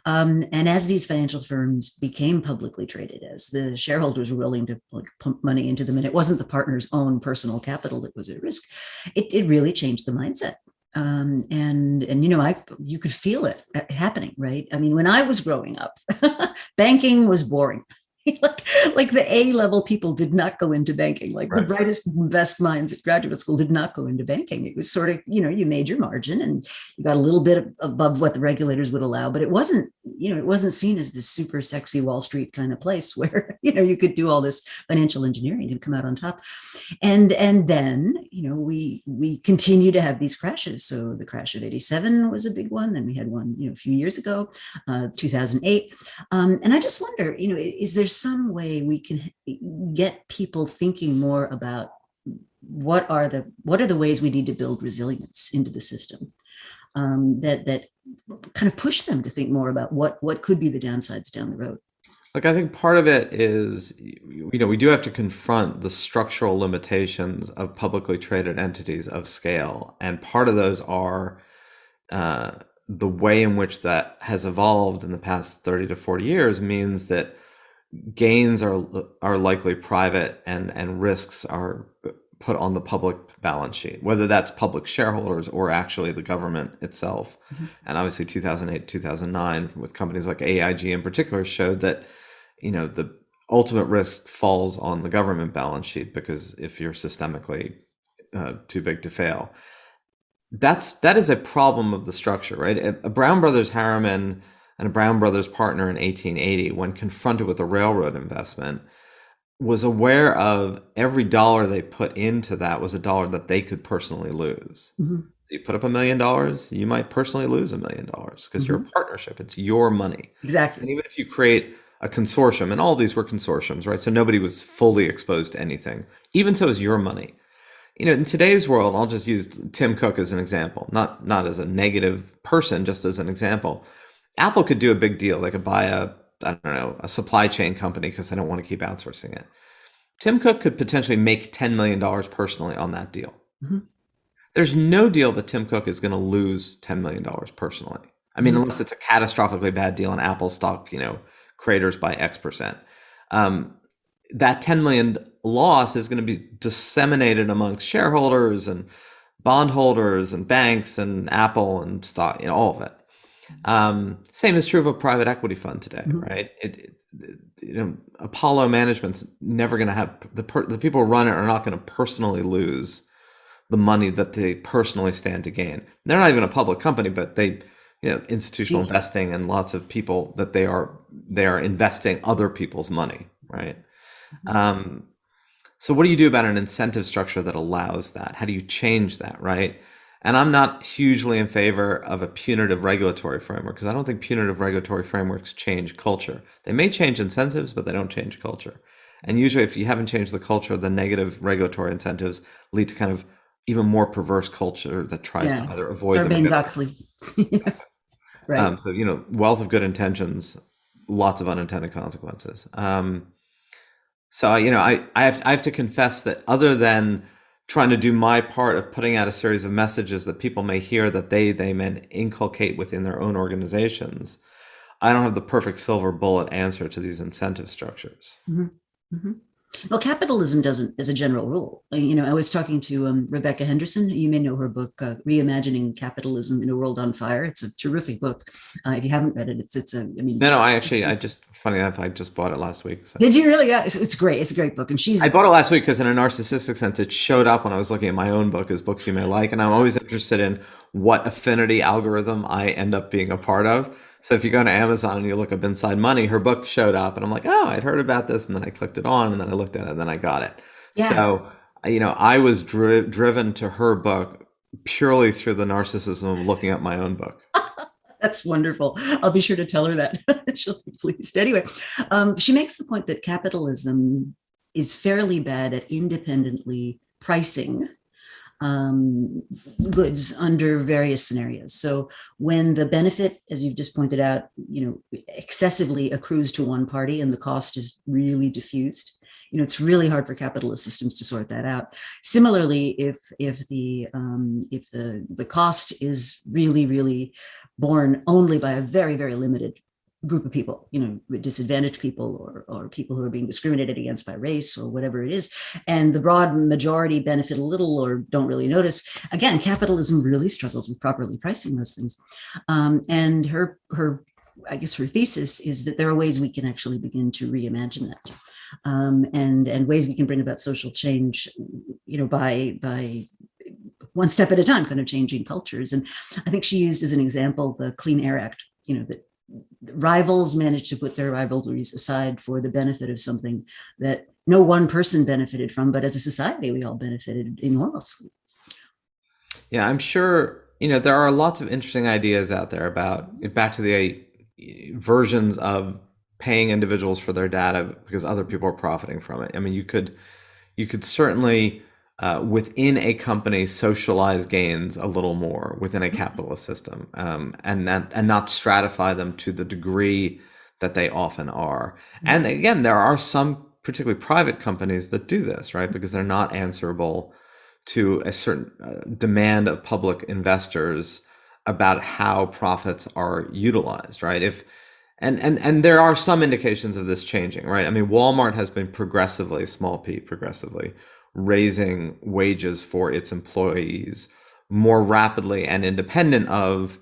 And as these financial firms became publicly traded, as the shareholders were willing to pump money into them, and it wasn't the partner's own personal capital that was at risk, it really changed the mindset. And you could feel it happening, right? I mean, when I was growing up, banking was boring. like the A-level people did not go into banking. Like the brightest, best minds at graduate school did not go into banking. It was sort of, you made your margin and you got a little bit above what the regulators would allow, but it wasn't seen as this super sexy Wall Street kind of place where, you could do all this financial engineering and come out on top. And then, we continue to have these crashes. So the crash of 87 was a big one. Then we had one, a few years ago, 2008. And I just wonder, is there some way we can get people thinking more about what are the ways we need to build resilience into the system, that kind of push them to think more about what could be the downsides down the road? Look, I think part of it is, we do have to confront the structural limitations of publicly traded entities of scale. And part of those are the way in which that has evolved in the past 30 to 40 years means that gains are likely private and risks are put on the public balance sheet, whether that's public shareholders or actually the government itself. Mm-hmm. And obviously 2008, 2009 with companies like AIG in particular showed that, the ultimate risk falls on the government balance sheet because if you're systemically too big to fail. That is a problem of the structure, right? A Brown Brothers Harriman and a Brown Brothers partner in 1880, when confronted with a railroad investment, was aware of every dollar they put into that was a dollar that they could personally lose. Mm-hmm. You put up $1 million, you might personally lose $1 million because mm-hmm. you're a partnership. It's your money. Exactly. And even if you create a consortium, and all these were consortiums, right? So nobody was fully exposed to anything. Even so is your money. In today's world, I'll just use Tim Cook as an example, not as a negative person, just as an example. Apple could do a big deal. They could buy a supply chain company because they don't want to keep outsourcing it. Tim Cook could potentially make $10 million personally on that deal. Mm-hmm. There's no deal that Tim Cook is going to lose $10 million personally. I mean, mm-hmm. unless it's a catastrophically bad deal and Apple stock, craters by X%. That 10 million loss is going to be disseminated amongst shareholders and bondholders and banks and Apple and stock, all of it. Same is true of a private equity fund today, mm-hmm. right? Apollo Management's never going to have the people who run it are not going to personally lose the money that they personally stand to gain. They're not even a public company, but they, institutional investing and lots of people that they are investing other people's money, right? Mm-hmm. So what do you do about an incentive structure that allows that? How do you change that, right? And I'm not hugely in favor of a punitive regulatory framework because I don't think punitive regulatory frameworks change culture. They may change incentives, but they don't change culture. And usually if you haven't changed the culture, the negative regulatory incentives lead to kind of even more perverse culture that tries to either avoid Sarbanes-Oxley. Right. So, wealth of good intentions, lots of unintended consequences. So, I have to confess that other than trying to do my part of putting out a series of messages that people may hear that they may inculcate within their own organizations, I don't have the perfect silver bullet answer to these incentive structures. Mm-hmm. Mm-hmm. Well, capitalism doesn't, as a general rule. I was talking to Rebecca Henderson. You may know her book, Reimagining Capitalism in a World on Fire. It's a terrific book. If you haven't read it, No, funny enough, I just bought it last week. So. Did you really? Yeah, it's great. It's a great book. And I bought it last week because in a narcissistic sense, it showed up when I was looking at my own book as books you may like. And I'm always interested in what affinity algorithm I end up being a part of. So if you go to Amazon and you look up Inside Money, her book showed up and I'm like, oh, I'd heard about this. And then I clicked it on and then I looked at it and then I got it. Yes. So, I was driven to her book purely through the narcissism of looking at my own book. That's wonderful. I'll be sure to tell her that. She'll be pleased. Anyway, she makes the point that capitalism is fairly bad at independently pricing goods under various scenarios. So when the benefit, as you've just pointed out, excessively accrues to one party and the cost is really diffused, it's really hard for capitalist systems to sort that out. Similarly, if the cost is really, really borne only by a very, very limited group of people, disadvantaged people, or people who are being discriminated against by race or whatever it is, and the broad majority benefit a little or don't really notice. Again, capitalism really struggles with properly pricing those things. And her I guess her thesis is that there are ways we can actually begin to reimagine that, and ways we can bring about social change, by one step at a time, kind of changing cultures. And I think she used as an example the Clean Air Act, that rivals managed to put their rivalries aside for the benefit of something that no one person benefited from, but as a society, we all benefited enormously. Yeah, I'm sure, there are lots of interesting ideas out there about, back to the versions of paying individuals for their data because other people are profiting from it. I mean, you could certainly within a company socialize gains a little more within a capitalist system, and not stratify them to the degree that they often are. And again, there are some particularly private companies that do this, right? Because they're not answerable to a certain demand of public investors about how profits are utilized, right? And there are some indications of this changing, right? I mean, Walmart has been progressively, small p, progressively raising wages for its employees more rapidly and independent of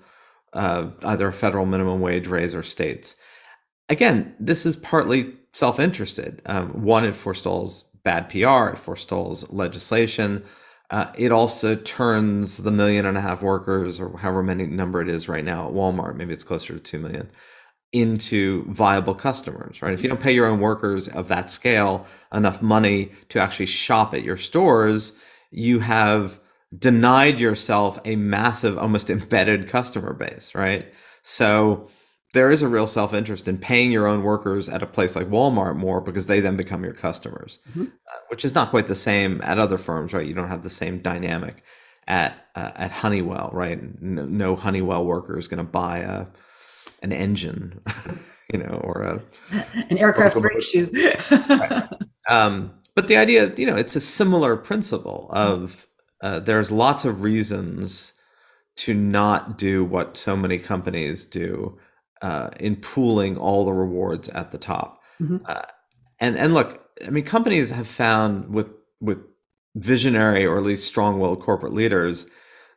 either a federal minimum wage raise or states. Again, this is partly self-interested. One, it forestalls bad PR, it forestalls legislation. It also turns the 1.5 million workers, or however many number it is right now at Walmart, maybe it's closer to 2 million, into viable customers, right? If you don't pay your own workers of that scale enough money to actually shop at your stores, you have denied yourself a massive, almost embedded customer base, right? So there is a real self-interest in paying your own workers at a place like Walmart more because they then become your customers, which is not quite the same at other firms, right? You don't have the same dynamic at Honeywell, right? No Honeywell worker is going to buy an engine, or an aircraft brake shoe. Right. But the idea, it's a similar principle of there's lots of reasons to not do what so many companies do in pooling all the rewards at the top. And look, I mean, companies have found with visionary or at least strong-willed corporate leaders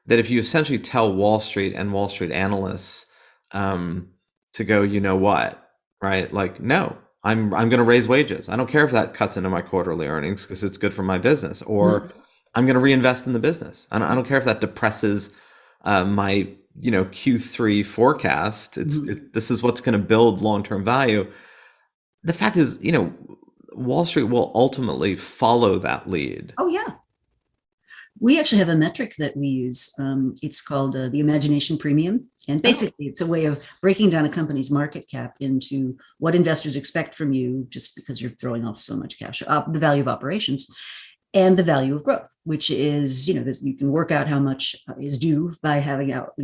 that if you essentially tell Wall Street and Wall Street analysts to go, what, right? Like, no, I'm going to raise wages. I don't care if that cuts into my quarterly earnings because it's good for my business, or I'm going to reinvest in the business. I don't care if that depresses my Q3 forecast. This is what's going to build long-term value. The fact is, Wall Street will ultimately follow that lead. Oh yeah. We actually have a metric that we use. It's called the imagination premium. And basically, it's a way of breaking down a company's market cap into what investors expect from you just because you're throwing off so much cash, the value of operations, and the value of growth, which is, you can work out how much is due by having out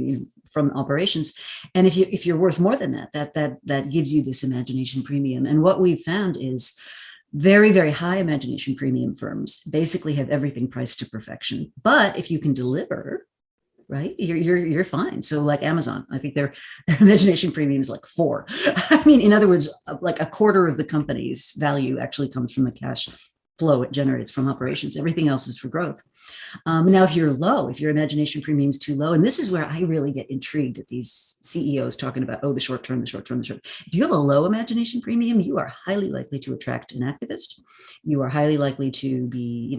from operations. And if you're worth more than that gives you this imagination premium. And what we've found is very, very high imagination premium firms basically have everything priced to perfection. But if you can deliver, right, you're fine. So like Amazon, I think their imagination premium is like 4. I mean, in other words, like a quarter of the company's value actually comes from the cash flow it generates from operations. Everything else is for growth. Now, if you're low, if your imagination premium is too low, and this is where I really get intrigued at these CEOs talking about, the short term, the short term, the short. If you have a low imagination premium, you are highly likely to attract an activist. You are highly likely to be,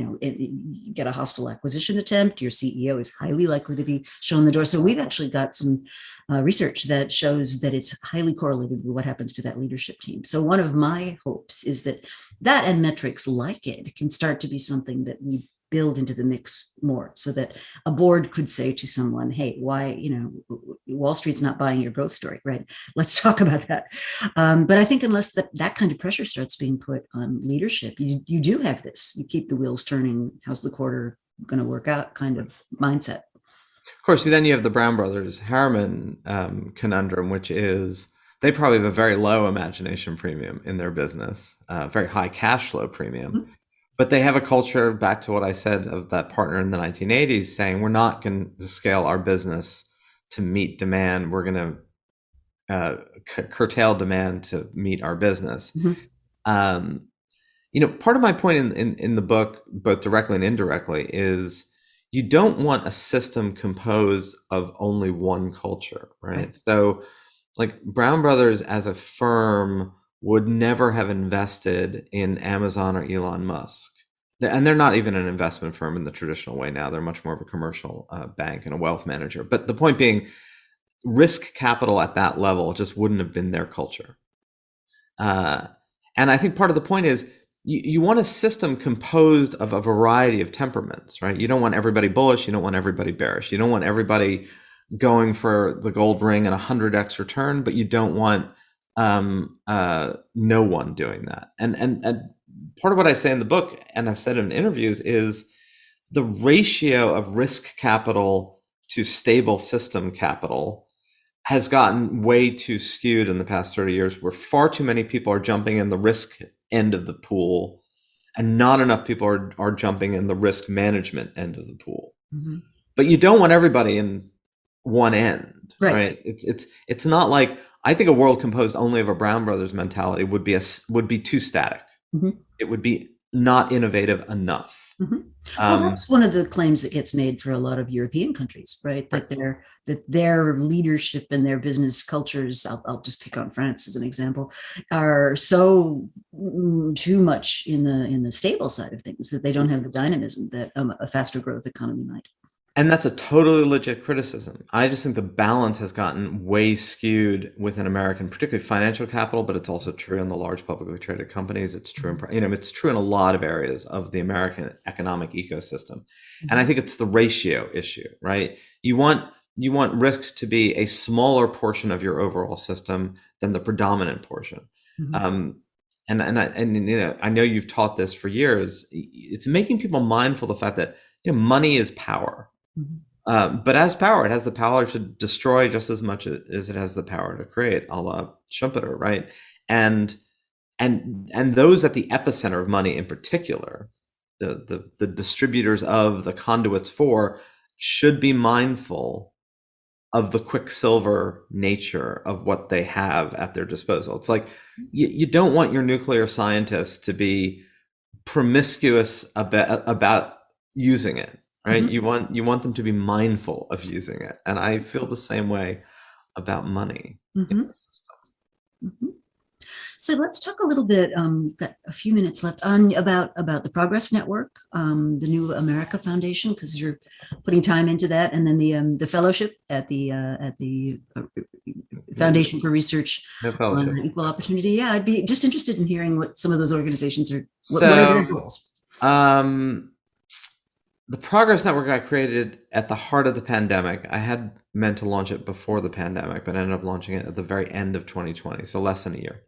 get a hostile acquisition attempt. Your CEO is highly likely to be shown the door. So we've actually got some research that shows that it's highly correlated with what happens to that leadership team. So one of my hopes is that and metrics like it can start to be something that we build into the mix more, so that a board could say to someone, hey, why, Wall Street's not buying your growth story, right? Let's talk about that. But I think unless that kind of pressure starts being put on leadership, you do have this, you keep the wheels turning, how's the quarter going to work out kind of mindset. Of course, then you have the Brown Brothers Harriman conundrum, which is they probably have a very low imagination premium in their business, very high cash flow premium. Mhm. But they have a culture, back to what I said of that partner in the 1980s, saying we're not going to scale our business to meet demand. We're going to curtail demand to meet our business. Mhm. Um, part of my point in the book, both directly and indirectly, is you don't want a system composed of only one culture, right? Right. So, like Brown Brothers as a firm would never have invested in Amazon or Elon Musk. And they're not even an investment firm in the traditional way now. They're much more of a commercial bank and a wealth manager. But the point being, risk capital at that level just wouldn't have been their culture. And I think part of the point is you want a system composed of a variety of temperaments, right? You don't want everybody bullish. You don't want everybody bearish. You don't want everybody going for the gold ring and 100x return, but you don't want no one doing that. And part of what I say in the book, and I've said in interviews, is the ratio of risk capital to stable system capital has gotten way too skewed in the past 30 years, where far too many people are jumping in the risk end of the pool and not enough people are jumping in the risk management end of the pool. Mhm. But you don't want everybody in one end, Right. right? It's not like, I think a world composed only of a Brown Brothers mentality would be too static. Mhm. It would be not innovative enough. Mhm. Well, that's one of the claims that gets made for a lot of European countries, right? Right. That their leadership and their business cultures, I'll just pick on France as an example, are so too much in the stable side of things that they don't have the dynamism that a faster growth economy might. And that's a totally legit criticism. I just think the balance has gotten way skewed within American, particularly financial capital, but it's also true in the large publicly traded companies. It's true it's true in a lot of areas of the American economic ecosystem. And I think it's the ratio issue, right? You want risks to be a smaller portion of your overall system than the predominant portion. Mhm. I know you've taught this for years. It's making people mindful of the fact that money is power. Mhm. But as power, it has the power to destroy just as much as it has the power to create, a la Schumpeter, right? And those at the epicenter of money in particular, the distributors of the conduits for, should be mindful of the quicksilver nature of what they have at their disposal. It's like you don't want your nuclear scientists to be promiscuous about using it, right? Mhm. You want them to be mindful of using it, and I feel the same way about money in Mhm. our system. Mhm. So let's talk a little bit. Got a few minutes left on about the Progress Network, the New America Foundation, because you're putting time into that, and then the fellowship at the Foundation for Research No on fellowship. Equal Opportunity. Yeah, I'd be just interested in hearing what some of those organizations are. What are their So, goals? um, the Progress Network I created at the heart of the pandemic. I had meant to launch it before the pandemic, but ended up launching it at the very end of 2020, so less than a year,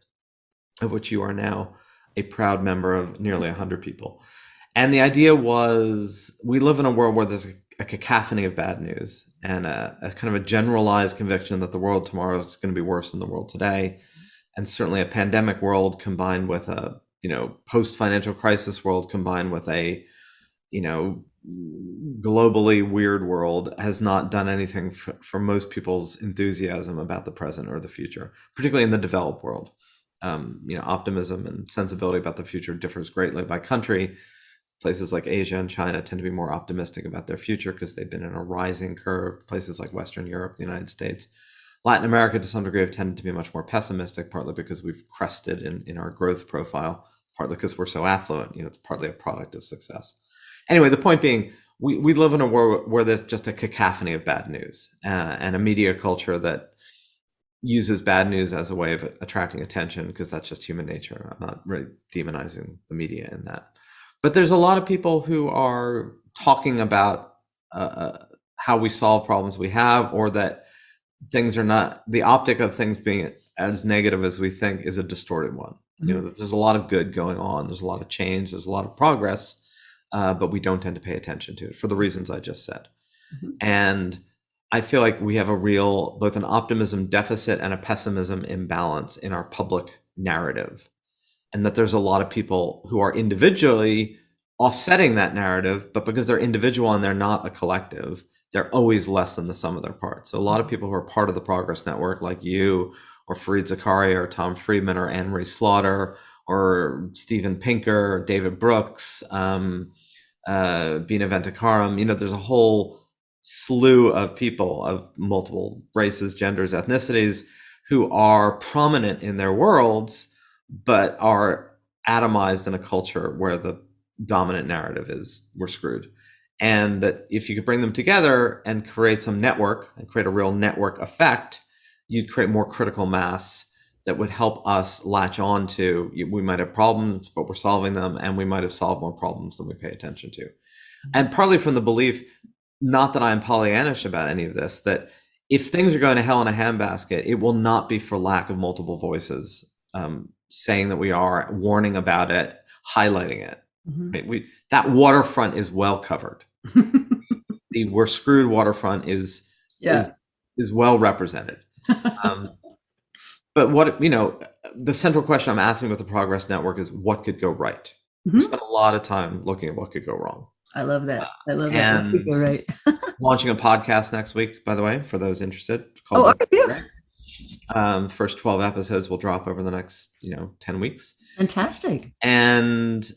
of which you are now a proud member of nearly 100 people. And the idea was, we live in a world where there's a cacophony of bad news and a kind of a generalized conviction that the world tomorrow is going to be worse than the world today. And certainly a pandemic world combined with a, post-financial crisis world combined with a, globally weird world has not done anything for most people's enthusiasm about the present or the future, particularly in the developed world. Optimism and sensibility about the future differs greatly by country. Places like Asia and China tend to be more optimistic about their future because they've been in a rising curve. Places like Western Europe, the United States, Latin America, to some degree, have tended to be much more pessimistic, partly because we've crested in our growth profile, partly because we're so affluent. It's partly a product of success. Anyway, the point being, we live in a world where there's just a cacophony of bad news and a media culture that uses bad news as a way of attracting attention, because that's just human nature. I'm not really demonizing the media in that. But there's a lot of people who are talking about how we solve problems we have, or that things are not, the optic of things being as negative as we think is a distorted one. That there's a lot of good going on, there's a lot of change, there's a lot of progress, but we don't tend to pay attention to it for the reasons I just said. Mhm. And I feel like we have a real, both an optimism deficit and a pessimism imbalance in our public narrative. And that there's a lot of people who are individually offsetting that narrative, but because they're individual and they're not a collective, they're always less than the sum of their parts. So a lot of people who are part of the Progress Network, like you, or Fareed Zakaria, or Tom Friedman, or Anne Marie Slaughter, or Steven Pinker, or David Brooks, Bina Ventikaram, there's a whole slew of people of multiple races, genders, ethnicities who are prominent in their worlds, but are atomized in a culture where the dominant narrative is we're screwed. And that if you could bring them together and create some network and create a real network effect, you'd create more critical mass that would help us latch on to, we might have problems, but we're solving them, and we might have solved more problems than we pay attention to. And partly from the belief, not that I'm Pollyannish about any of this, that if things are going to hell in a handbasket, it will not be for lack of multiple voices saying that we are, warning about it, highlighting it. Mm-hmm. Right? That waterfront is well covered. The we're screwed waterfront is well represented. But what, the central question I'm asking with the Progress Network is what could go right? Mm-hmm. We spent a lot of time looking at what could go wrong. I love that. I love that. What could go right? Launching a podcast next week, by the way, for those interested. First 12 episodes will drop over the next 10 weeks. Fantastic. And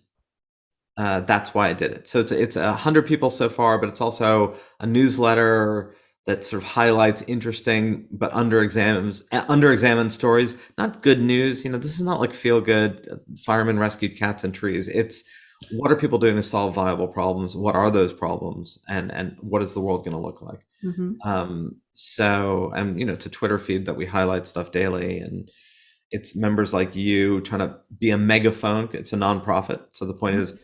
that's why I did it. So it's 100 people so far, but it's also a newsletter that sort of highlights interesting but underexamined stories. Not good news. This is not like feel good. Firemen rescued cats and trees. It's what are people doing to solve viable problems? What are those problems? And what is the world going to look like? Mm-hmm. It's a Twitter feed that we highlight stuff daily, and it's members like you trying to be a megaphone. It's a nonprofit. So the point is,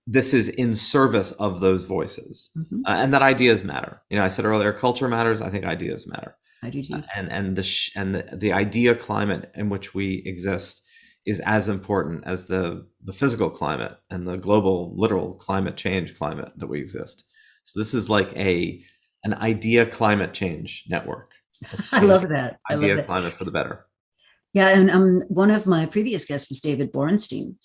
this is in service of those voices, and that ideas matter. I said earlier, culture matters. I think ideas matter. I do too. And the idea climate in which we exist is as important as the physical climate and the global, literal climate change climate that we exist. So this is like an idea climate change network. I love that. Idea climate for the better. Yeah, and one of my previous guests was David Borenstein,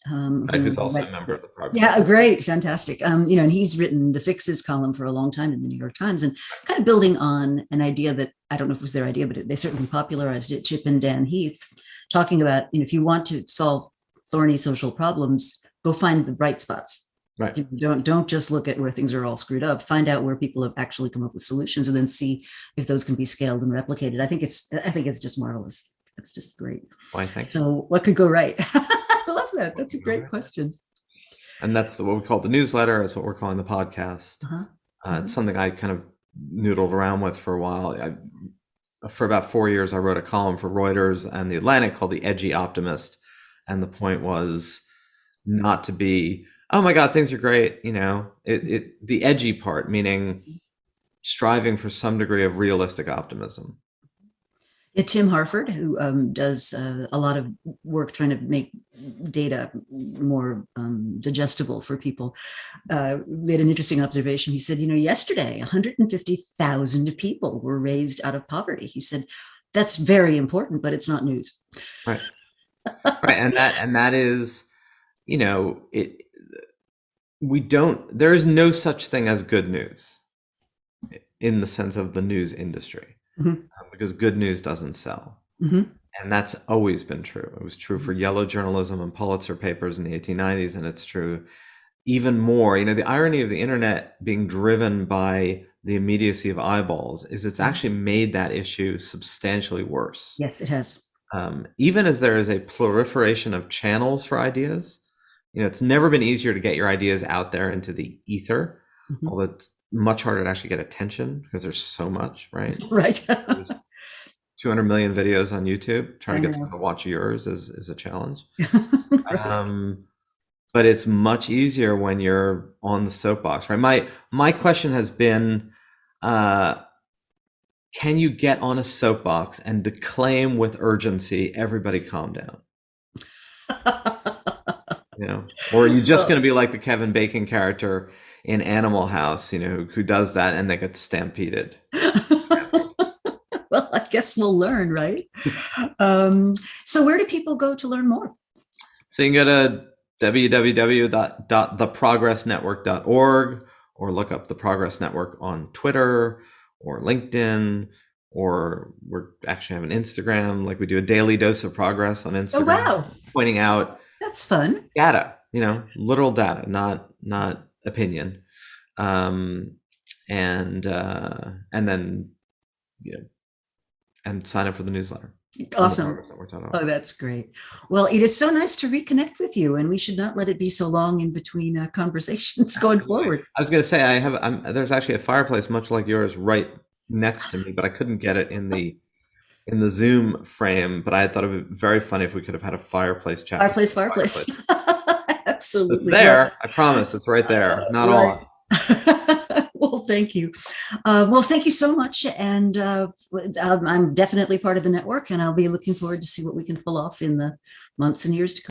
who's also a member of the program. Yeah, great, fantastic. And he's written the Fixes column for a long time in the New York Times, and kind of building on an idea that I don't know if it was their idea, but they certainly popularized it. Chip and Dan Heath, talking about if you want to solve thorny social problems, go find the bright spots. Right. Don't just look at where things are all screwed up. Find out where people have actually come up with solutions, and then see if those can be scaled and replicated. I think it's just marvelous. That's just great. Why, thanks. So what could go right? I love that. That's a great question. And that's what we call the newsletter. It's what we're calling the podcast. It's something I kind of noodled around with for a while. For about 4 years, I wrote a column for Reuters and The Atlantic called The Edgy Optimist. And the point was not to be, oh my God, things are great. The edgy part, meaning striving for some degree of realistic optimism. Yeah, Tim Harford, who does a lot of work trying to make data more digestible for people, made an interesting observation. He said, yesterday, 150,000 people were raised out of poverty. He said, that's very important, but it's not news. Right. Right. And that is, there is no such thing as good news in the sense of the news industry. Because good news doesn't sell. And that's always been true. It was true for yellow journalism and Pulitzer papers in the 1890s, and it's true even more. The irony of the internet being driven by the immediacy of eyeballs is it's actually made that issue substantially worse. Yes, it has. Even as there is a proliferation of channels for ideas, it's never been easier to get your ideas out there into the ether, although it's much harder to actually get attention because there's so much, right? Right. 200 million videos on YouTube. Trying to get someone to watch yours is a challenge. Right. But it's much easier when you're on the soapbox, right? My question has been, can you get on a soapbox and declaim with urgency, everybody calm down? Or are you just going to be like the Kevin Bacon character in Animal House, who does that and they get stampeded? guess we'll learn, right? So where do people go to learn more? So you can go to www.theprogressnetwork.org or look up the Progress Network on Twitter or LinkedIn, or we're actually have an Instagram, like we do a daily dose of progress on Instagram, wow, pointing out that's fun data, literal data, not opinion, and then and sign up for the newsletter. Awesome. Oh, that's great. Well, it is so nice to reconnect with you, and we should not let it be so long in between conversations going forward. I was going to say there's actually a fireplace much like yours right next to me, but I couldn't get it in the Zoom frame. But I thought it would be very funny if we could have had a fireplace chat. Fireplace. Absolutely. It's there. I promise. It's right there. Not all. Well, thank you. Well, thank you so much. And I'm definitely part of the network, and I'll be looking forward to see what we can pull off in the months and years to come.